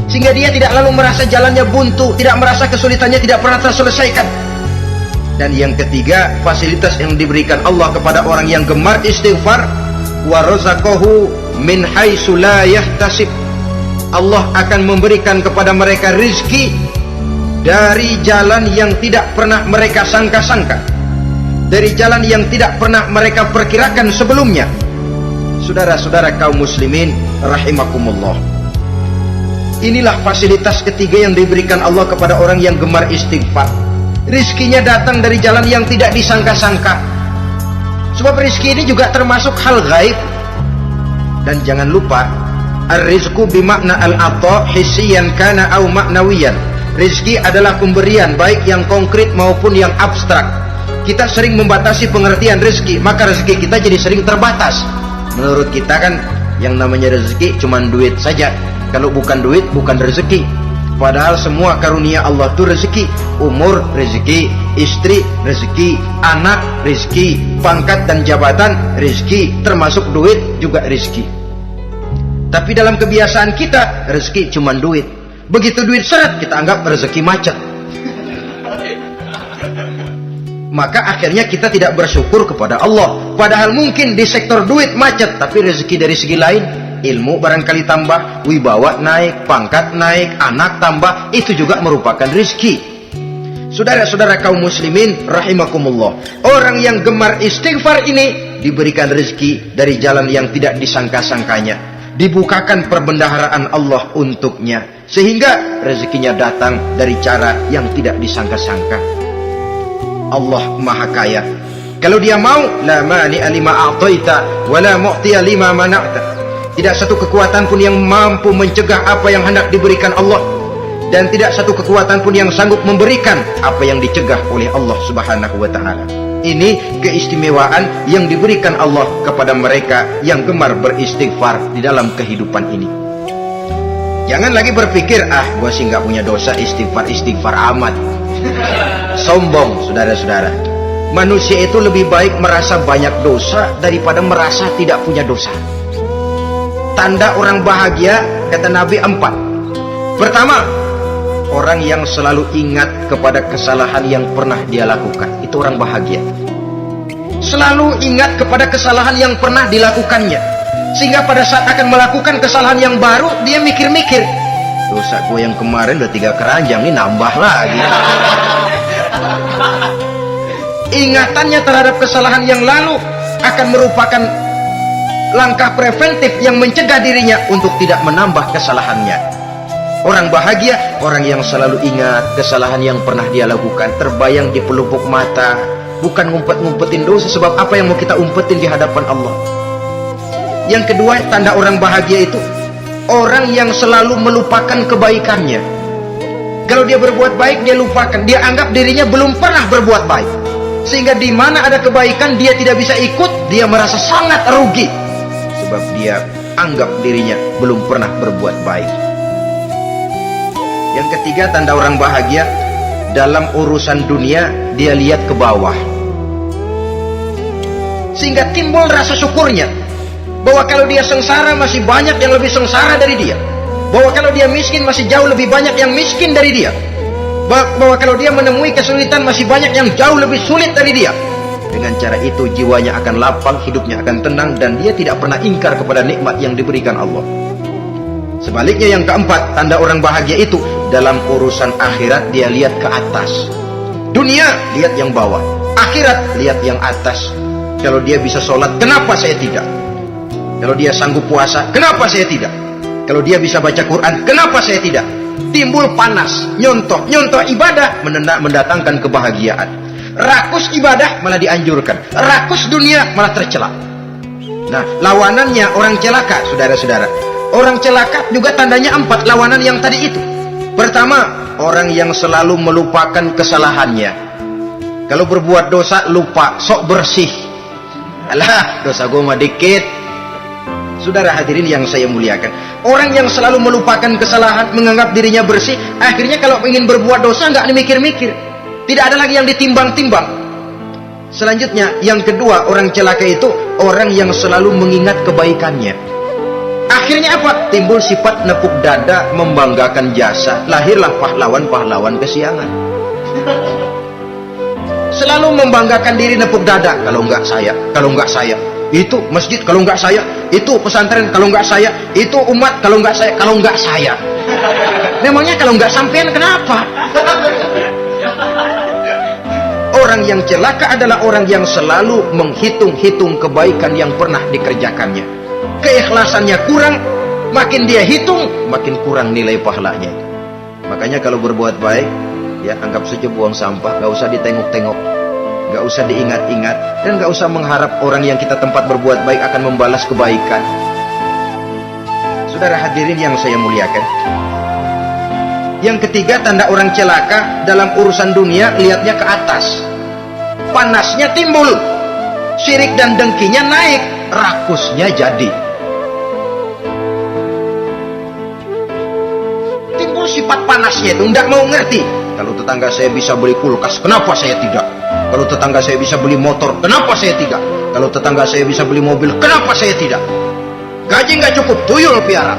sehingga dia tidak lalu merasa jalannya buntu, tidak merasa kesulitannya tidak pernah terselesaikan. Dan yang ketiga, fasilitas yang diberikan Allah kepada orang yang gemar istighfar, wa razaqahu min haitsu la yahtasib, Allah akan memberikan kepada mereka rizki dari jalan yang tidak pernah mereka sangka-sangka, dari jalan yang tidak pernah mereka perkirakan sebelumnya. Saudara-saudara kaum muslimin rahimakumullah, inilah fasilitas ketiga yang diberikan Allah kepada orang yang gemar istighfar. Rizkinya datang dari jalan yang tidak disangka-sangka. Sebab rizki ini juga termasuk hal gaib. Dan jangan lupa, ar-rizku bimakna al-ata hissiyan kana au ma'nawiyan. Rizki adalah pemberian, baik yang konkret maupun yang abstrak. Kita sering membatasi pengertian rizki, maka rizki kita jadi sering terbatas. Menurut kita kan yang namanya rezeki cuma duit saja. Kalau bukan duit, bukan rezeki. Padahal semua karunia Allah itu rezeki. Umur rezeki, istri rezeki, anak rezeki, pangkat dan jabatan rezeki, termasuk duit juga rezeki. Tapi dalam kebiasaan kita, rezeki cuma duit. Begitu duit seret, kita anggap rezeki macet. Maka akhirnya kita tidak bersyukur kepada Allah. Padahal mungkin di sektor duit macet, tapi rezeki dari segi lain, ilmu barangkali tambah, wibawa naik, pangkat naik, anak tambah, itu juga merupakan rezeki. Saudara-saudara kaum muslimin rahimakumullah, orang yang gemar istighfar ini diberikan rezeki dari jalan yang tidak disangka-sangkanya. Dibukakan perbendaharaan Allah untuknya, sehingga rezekinya datang dari cara yang tidak disangka-sangka. Allah maha kaya. Kalau dia mau, la mani'a lima a'taita wa la mu'tiya lima mana'ta. Tidak satu kekuatan pun yang mampu mencegah apa yang hendak diberikan Allah, dan tidak satu kekuatan pun yang sanggup memberikan apa yang dicegah oleh Allah Subhanahu wa ta'ala. Ini keistimewaan yang diberikan Allah kepada mereka yang gemar beristighfar di dalam kehidupan ini. Jangan lagi berpikir, gua sih nggak punya dosa, istighfar amat. Sombong, saudara-saudara. Manusia itu lebih baik merasa banyak dosa daripada merasa tidak punya dosa. Tanda orang bahagia, kata Nabi, 4. Pertama, orang yang selalu ingat kepada kesalahan yang pernah dia lakukan. Itu orang bahagia. Selalu ingat kepada kesalahan yang pernah dilakukannya, sehingga pada saat akan melakukan kesalahan yang baru, dia mikir-mikir, dosa gue yang kemarin udah 3 keranjang, ini nambah lagi. Ingatannya terhadap kesalahan yang lalu akan merupakan langkah preventif yang mencegah dirinya untuk tidak menambah kesalahannya. Orang bahagia, orang yang selalu ingat kesalahan yang pernah dia lakukan, terbayang di pelupuk mata, bukan ngumpet-ngumpetin dosa. Sebab apa yang mau kita umpetin di hadapan Allah? Yang kedua, tanda orang bahagia itu orang yang selalu melupakan kebaikannya. Kalau dia berbuat baik, dia lupakan. Dia anggap dirinya belum pernah berbuat baik, sehingga di mana ada kebaikan dia tidak bisa ikut. Dia merasa sangat rugi, sebab dia anggap dirinya belum pernah berbuat baik. Yang ketiga, tanda orang bahagia, dalam urusan dunia dia lihat ke bawah, sehingga timbul rasa syukurnya. Bahwa kalau dia sengsara masih banyak yang lebih sengsara dari dia. Bahwa kalau dia miskin masih jauh lebih banyak yang miskin dari dia. Bahwa kalau dia menemui kesulitan masih banyak yang jauh lebih sulit dari dia. Dengan cara itu jiwanya akan lapang, hidupnya akan tenang, dan dia tidak pernah ingkar kepada nikmat yang diberikan Allah. Sebaliknya yang keempat, tanda orang bahagia itu dalam urusan akhirat dia lihat ke atas. Dunia lihat yang bawah, akhirat lihat yang atas. Kalau dia bisa sholat, kenapa saya tidak? Kalau dia sanggup puasa, kenapa saya tidak? Kalau dia bisa baca Quran, kenapa saya tidak? Timbul panas, nyontoh ibadah mendatangkan kebahagiaan. Rakus ibadah malah dianjurkan, rakus dunia malah tercela. Nah, lawanannya orang celaka, saudara-saudara. Orang celaka juga tandanya 4 lawanan yang tadi itu. Pertama, orang yang selalu melupakan kesalahannya. Kalau berbuat dosa lupa, sok bersih. Alah, dosa gue mah dikit. Saudara hadirin yang saya muliakan, orang yang selalu melupakan kesalahan, menganggap dirinya bersih, akhirnya kalau ingin berbuat dosa nggak dimikir-mikir, tidak ada lagi yang ditimbang-timbang. Selanjutnya, yang kedua, orang celaka itu orang yang selalu mengingat kebaikannya. Akhirnya apa? Timbul sifat nepuk dada, membanggakan jasa, lahirlah pahlawan-pahlawan kesiangan. Selalu membanggakan diri, nepuk dada, kalau enggak saya, itu masjid kalau enggak saya, itu pesantren kalau enggak saya, itu umat kalau enggak saya. Memangnya kalau enggak sampean kenapa? Orang yang celaka adalah orang yang selalu menghitung-hitung kebaikan yang pernah dikerjakannya. Keikhlasannya kurang, makin dia hitung, makin kurang nilai pahalanya. Makanya kalau berbuat baik, ya anggap saja buang sampah, gak usah ditengok-tengok, gak usah diingat-ingat, dan gak usah mengharap orang yang kita tempat berbuat baik akan membalas kebaikan. Saudara hadirin yang saya muliakan, yang ketiga, tanda orang celaka dalam urusan dunia, lihatnya ke atas. Panasnya timbul, syirik dan dengkinya naik, rakusnya jadi. Timbul sifat panasnya itu, tidak mau ngerti. Kalau tetangga saya bisa beli kulkas, kenapa saya tidak? Kalau tetangga saya bisa beli motor, kenapa saya tidak? Kalau tetangga saya bisa beli mobil, kenapa saya tidak? Gaji nggak cukup, tuyul piara.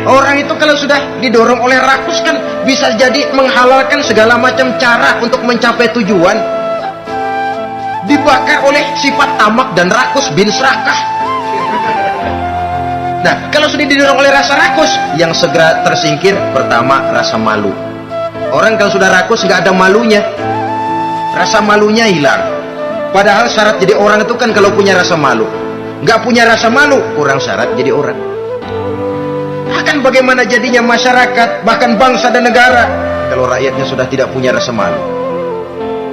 Orang itu kalau sudah didorong oleh rakus kan bisa jadi menghalalkan segala macam cara untuk mencapai tujuan. Dibakar oleh sifat tamak dan rakus bin serakah. Nah, kalau sudah didorong oleh rasa rakus, yang segera tersingkir pertama rasa malu. Orang kalau sudah rakus nggak ada malunya, rasa malunya hilang. Padahal syarat jadi orang itu kan kalau punya rasa malu. Nggak punya rasa malu, kurang syarat jadi orang. Akan bagaimana jadinya masyarakat, bahkan bangsa dan negara, kalau rakyatnya sudah tidak punya rasa malu.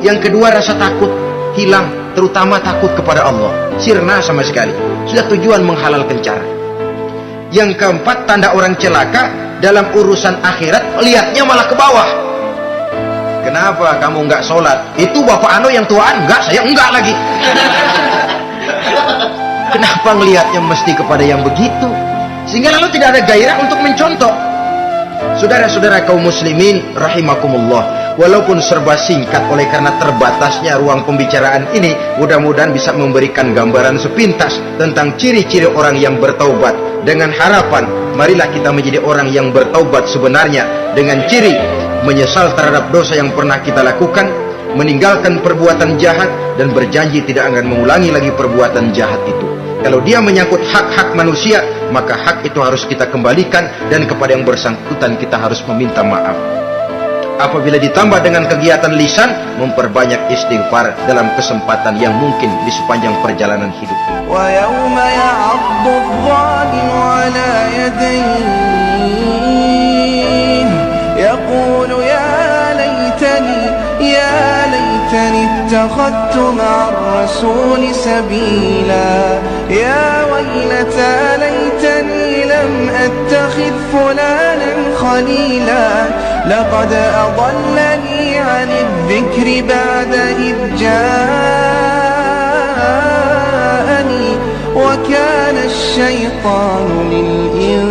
Yang kedua, rasa takut hilang, terutama takut kepada Allah. Sirna sama sekali, sudah tujuan menghalalkan cara. Yang keempat, tanda orang celaka dalam urusan akhirat, lihatnya malah ke bawah. Kenapa kamu nggak sholat? Itu bapak anu yang tuaan, enggak, saya enggak lagi. Kenapa ngelihatnya mesti kepada yang begitu? Sehingga lalu tidak ada gairah untuk mencontoh. Saudara-saudara kaum muslimin rahimakumullah, walaupun serba singkat oleh karena terbatasnya ruang pembicaraan ini, mudah-mudahan bisa memberikan gambaran sepintas tentang ciri-ciri orang yang bertaubat. Dengan harapan, marilah kita menjadi orang yang bertaubat sebenarnya, dengan ciri menyesal terhadap dosa yang pernah kita lakukan, meninggalkan perbuatan jahat, dan berjanji tidak akan mengulangi lagi perbuatan jahat itu. Kalau dia menyangkut hak-hak manusia, maka hak itu harus kita kembalikan, dan kepada yang bersangkutan kita harus meminta maaf. Apabila ditambah dengan kegiatan lisan, memperbanyak istighfar dalam kesempatan yang mungkin di sepanjang perjalanan hidup. Wa yawma ya'addu adh-dhalimu 'ala yadayhi yaqulu ya laitani ittakhadtu ma'a ar-rasuli sabila ya waylata laitani lam attakhidh fulanan khalila laqad adallani 'ani adh-dhikri ba'da idh ja'ani wa kana asy-syaitanu lil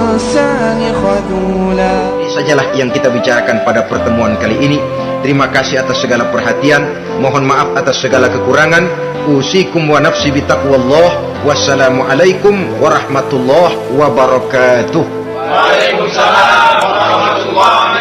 insani khadhula. sajalah yang kita bicarakan pada pertemuan kali ini. Terima kasih atas segala perhatian. Mohon maaf atas segala kekurangan. Usikum wa nafsi bitaqwallah. Wassalamualaikum warahmatullahi wabarakatuh. Waalaikumsalam warahmatullahi